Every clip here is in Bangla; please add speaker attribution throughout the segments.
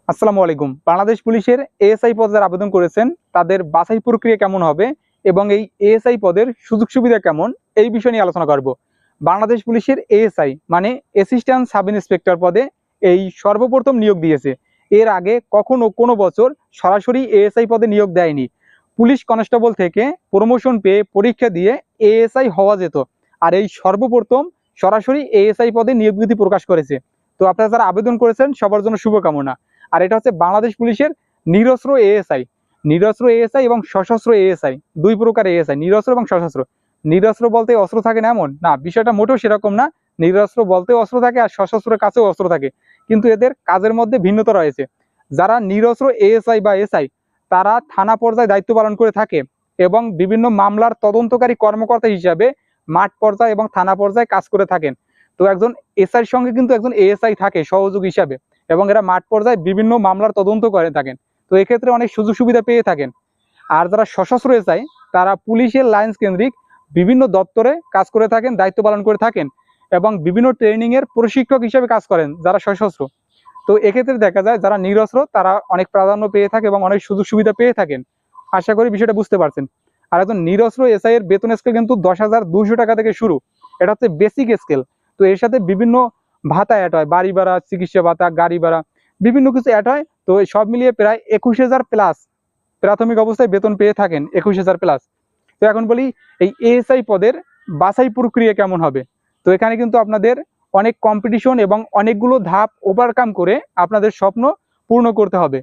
Speaker 1: আসসালামু আলাইকুম। বাংলাদেশ পুলিশের এএসআই পদে যারা আবেদন করেছেন তাদের বাছাই প্রক্রিয়া কেমন হবে এবং এই এএসআই পদের সুযোগ সুবিধা কেমন, এই বিষয় নিয়ে আলোচনা করব। বাংলাদেশ পুলিশের এএসআই মানে অ্যাসিস্ট্যান্ট সাব ইন্সপেক্টর পদে এই সর্বপ্রথম নিয়োগ দিয়েছে। এর আগে কখনো কোনো বছর সরাসরি এএসআই পদে নিয়োগ দেয়নি। পুলিশ কনস্টেবল থেকে প্রমোশন পেয়ে পরীক্ষা দিয়ে এএসআই হওয়া যেত, আর এই সর্বপ্রথম সরাসরি এএসআই পদে নিয়োগ বিজ্ঞপ্তি প্রকাশ করেছে। তো আপনারা যারা আবেদন করেছেন সবার জন্য শুভকামনা। আর এটা হচ্ছে বাংলাদেশ পুলিশের নিরস্ত্র এএসআই এবং সশস্ত্র এএসআই, দুই প্রকার এএসআই, নিরস্ত্র এবং সশস্ত্র। নিরস্ত্র বলতে অস্ত্র থাকে না এমন না, বিষয়টা মোটেও সেরকম না। নিরস্ত্র বলতে অস্ত্র থাকে আর সশস্ত্রের কাছেও অস্ত্র থাকে, কিন্তু এদের কাজের মধ্যে ভিন্নতা রয়েছে। যারা নিরস্ত্র এএসআই বা এসআই তারা থানা পর্যায়ে দায়িত্ব পালন করে থাকে এবং বিভিন্ন মামলার তদন্তকারী কর্মকর্তা হিসাবে মাঠ পর্যায়ে এবং থানা পর্যায়ে কাজ করে থাকেন। তো একজন এসআইয়ের সঙ্গে কিন্তু একজন এএসআই থাকে সহযোগ হিসাবে, এবং এরা মাঠ পর্যায়ে বিভিন্ন মামলার তদন্ত করে থাকেন। তো এক্ষেত্রে অনেক সুযোগ সুবিধা পেয়ে থাকেন। আর যারা সশস্ত্র এসআই তারা পুলিশের লাইন্স কেন্দ্রিক বিভিন্ন দপ্তরে কাজ করে থাকেন, দায়িত্ব পালন করে থাকেন এবং বিভিন্ন ট্রেনিংয়ের প্রশিক্ষক হিসেবে কাজ করেন যারা সশস্ত্র। তো এক্ষেত্রে দেখা যায় যারা নিরস্ত্র তারা অনেক প্রাধান্য পেয়ে থাকে এবং অনেক সুযোগ সুবিধা পেয়ে থাকেন। আশা করি বিষয়টা বুঝতে পারছেন। আর একজন নিরস্ত্র এসআই এর বেতন স্কেল কিন্তু 10,200 টাকা থেকে শুরু। এটা হচ্ছে বেসিক স্কেল। তো এর সাথে বিভিন্ন ভাতা অ্যাড হয়, বাড়ি ভাড়া, চিকিৎসা ভাতা, গাড়ি ভাড়া, বিভিন্ন কিছু অ্যাড হয়। তো সব মিলিয়ে প্রায় 21,000 প্লাস প্রাথমিক অবস্থায় বেতন পেয়ে থাকেন, 21,000 প্লাস। তো এখন বলি এই এএসআই পদের বাছাই প্রক্রিয়া কেমন হবে। তো এখানে কিন্তু আপনাদের অনেক কম্পিটিশন এবং অনেকগুলো ধাপ ওভারকাম করে আপনাদের স্বপ্ন পূর্ণ করতে হবে।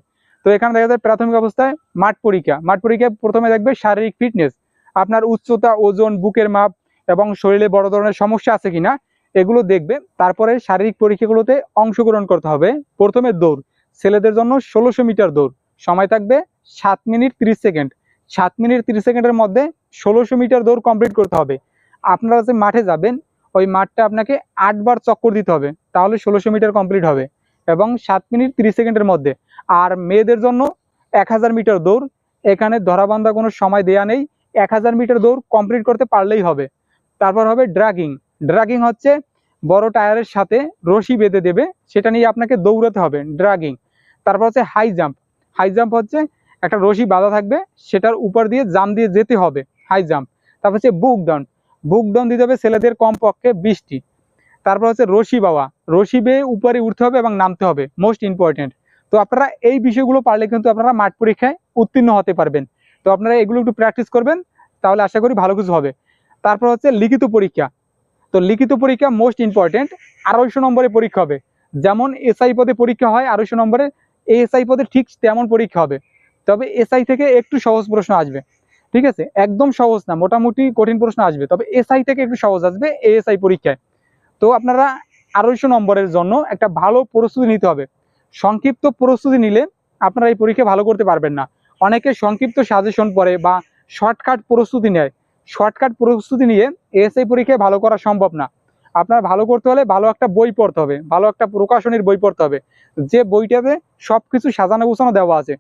Speaker 1: তো এখানে দেখা যায় প্রাথমিক অবস্থায় মাঠ পরীক্ষায় প্রথমে দেখবে শারীরিক ফিটনেস, আপনার উচ্চতা, ওজন, বুকের মাপ এবং শরীরে বড় ধরনের সমস্যা আছে কিনা এগুলো দেখবে। তারপরে শারীরিক পরীক্ষাগুলোতে অংশগ্রহণ করতে হবে। প্রথমে দৌড়, ছেলেদের জন্য 1600 মিটার দৌড়, সময় থাকবে 7 মিনিট 30 সেকেন্ড। 7 মিনিট 30 সেকেন্ডের মধ্যে 1600 মিটার দৌড় কমপ্লিট করতে হবে। আপনারা যে মাঠে যাবেন ওই মাঠটা আপনাকে 8 বার চক্কর দিতে হবে, তাহলে 1600 মিটার কমপ্লিট হবে এবং 7 মিনিট 30 সেকেন্ডের মধ্যে। আর মেয়েদের জন্য 1000 মিটার দৌড়, এখানে ধরাবান্ধা কোনো সময় দেয়া নেই, 1000 মিটার দৌড় কমপ্লিট করতে পারলেই হবে। তারপর হবে ড্রাগিং হচ্ছে বড় টায়ারের সাথে রশি বেঁধে দেবে, সেটা নিয়ে আপনাকে দৌড়াতে হবে, ড্রাগিং। তারপর হচ্ছে হাই জাম্প হচ্ছে একটা রশি বাঁধা থাকবে, সেটার উপর দিয়ে জাম দিয়ে যেতে হবে, হাই জাম্প। তারপর হচ্ছে বুক ডাউন দিতে হবে ছেলেদের কমপক্ষে 20টি। তারপর হচ্ছে রশি বেয়ে উপরে উঠতে হবে এবং নামতে হবে, মোস্ট ইম্পর্টেন্ট। তো আপনারা এই বিষয়গুলো পারলে কিন্তু আপনারা মাঠ পরীক্ষায় উত্তীর্ণ হতে পারবেন। তো আপনারা এগুলো একটু প্র্যাকটিস করবেন, তাহলে আশা করি ভালো কিছু হবে। তারপর হচ্ছে লিখিত পরীক্ষা। তো লিখিত পরীক্ষা মোস্ট ইম্পর্টেন্ট, 250 নম্বরের পরীক্ষা হবে। যেমন এসআই পদে পরীক্ষা হয় 250 নম্বরের, এএসআই পদে ঠিক তেমন পরীক্ষা হবে। তবে এসআই থেকে একটু সহজ প্রশ্ন আসবে, ঠিক আছে, একদম সহজ না, মোটামুটি কঠিন প্রশ্ন আসবে, তবে এসআই থেকে একটু সহজ আসবে এএসআই পরীক্ষায়। তো আপনারা 250 নম্বরের জন্য একটা ভালো প্রস্তুতি নিতে হবে। সংক্ষিপ্ত প্রস্তুতি নিলে আপনারা এই পরীক্ষা ভালো করতে পারবেন না। অনেকে সংক্ষিপ্ত সাজেশন পড়ে বা শর্টকাট প্রস্তুতি নেয়। শর্টকাট প্রস্তুতি নিয়ে এএসআই পরীক্ষায় ভালো করা সম্ভব না। আপনার ভালো করতে হলে ভালো একটা বই পড়তে হবে, ভালো একটা প্রকাশনীর বই পড়তে হবে, যে বইটাতে সবকিছু সাজানো গোছানো দেওয়া আছে।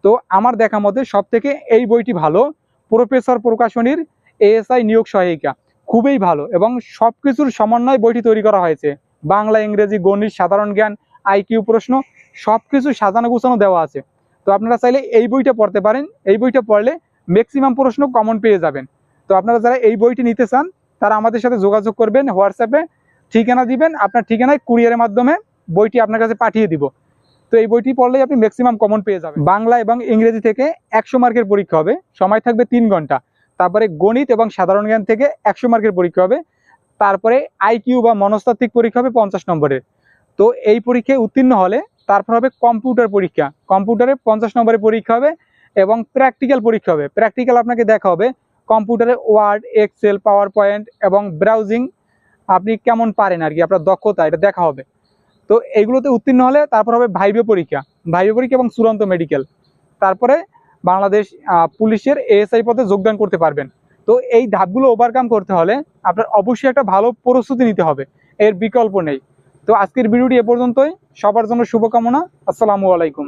Speaker 1: তো আমার দেখা মতে সব থেকে এই বইটি ভালো, প্রফেসর প্রকাশনীর এএসআই নিয়োগ সহায়িকা, খুবই ভালো এবং সবকিছুর সমন্বয় বইটি তৈরি করা হয়েছে। বাংলা, ইংরেজি, গণিত, সাধারণ জ্ঞান, আইকিউ প্রশ্ন সবকিছু সাজানো গোছানো দেওয়া আছে। তো আপনারা চাইলে এই বইটা পড়তে পারেন। এই বইটা পড়লে ম্যাক্সিমাম প্রশ্ন কমন পেয়ে যাবেন। তো আপনারা যারা এই বইটি নিতে চান তারা আমাদের সাথে যোগাযোগ করবেন, হোয়াটসঅ্যাপে ঠিকানা দিবেন, আপনার ঠিকানায় কুরিয়ারের মাধ্যমে বইটি আপনার কাছে পাঠিয়ে দিব। তো এই বইটি পড়লেই আপনি ম্যাক্সিমাম কমন পেয়ে যাবেন। বাংলা এবং ইংরেজি থেকে 100 মার্কের পরীক্ষা হবে, সময় থাকবে 3 ঘন্টা। তারপরে গণিত এবং সাধারণ জ্ঞান থেকে 100 মার্কের পরীক্ষা হবে। তারপরে আইকিউ বা মনস্তাত্ত্বিক পরীক্ষা হবে 50 নম্বরের। তো এই পরীক্ষায় উত্তীর্ণ হলে তারপর হবে কম্পিউটার পরীক্ষা, কম্পিউটারে 50 নম্বরের পরীক্ষা হবে এবং প্র্যাকটিক্যাল পরীক্ষা হবে। প্র্যাকটিক্যাল আপনাকে দেখা হবে কম্পিউটারে ওয়ার্ড, এক্সেল, পাওয়ার পয়েন্ট এবং ব্রাউজিং আপনি কেমন পারেন আর কি, আপনার দক্ষতা এটা দেখা হবে। তো এইগুলোতে উত্তীর্ণ হলে তারপর হবে ভাইভা পরীক্ষা এবং চূড়ান্ত মেডিকেল। তারপরে বাংলাদেশ পুলিশের এএসআই পদে যোগদান করতে পারবেন। তো এই ধাপগুলো ওভারকাম করতে হলে আপনার অবশ্যই একটা ভালো প্রস্তুতি নিতে হবে, এর বিকল্প নেই। তো আজকের ভিডিওটি এ পর্যন্তই। সবার জন্য শুভকামনা। আসসালামু আলাইকুম।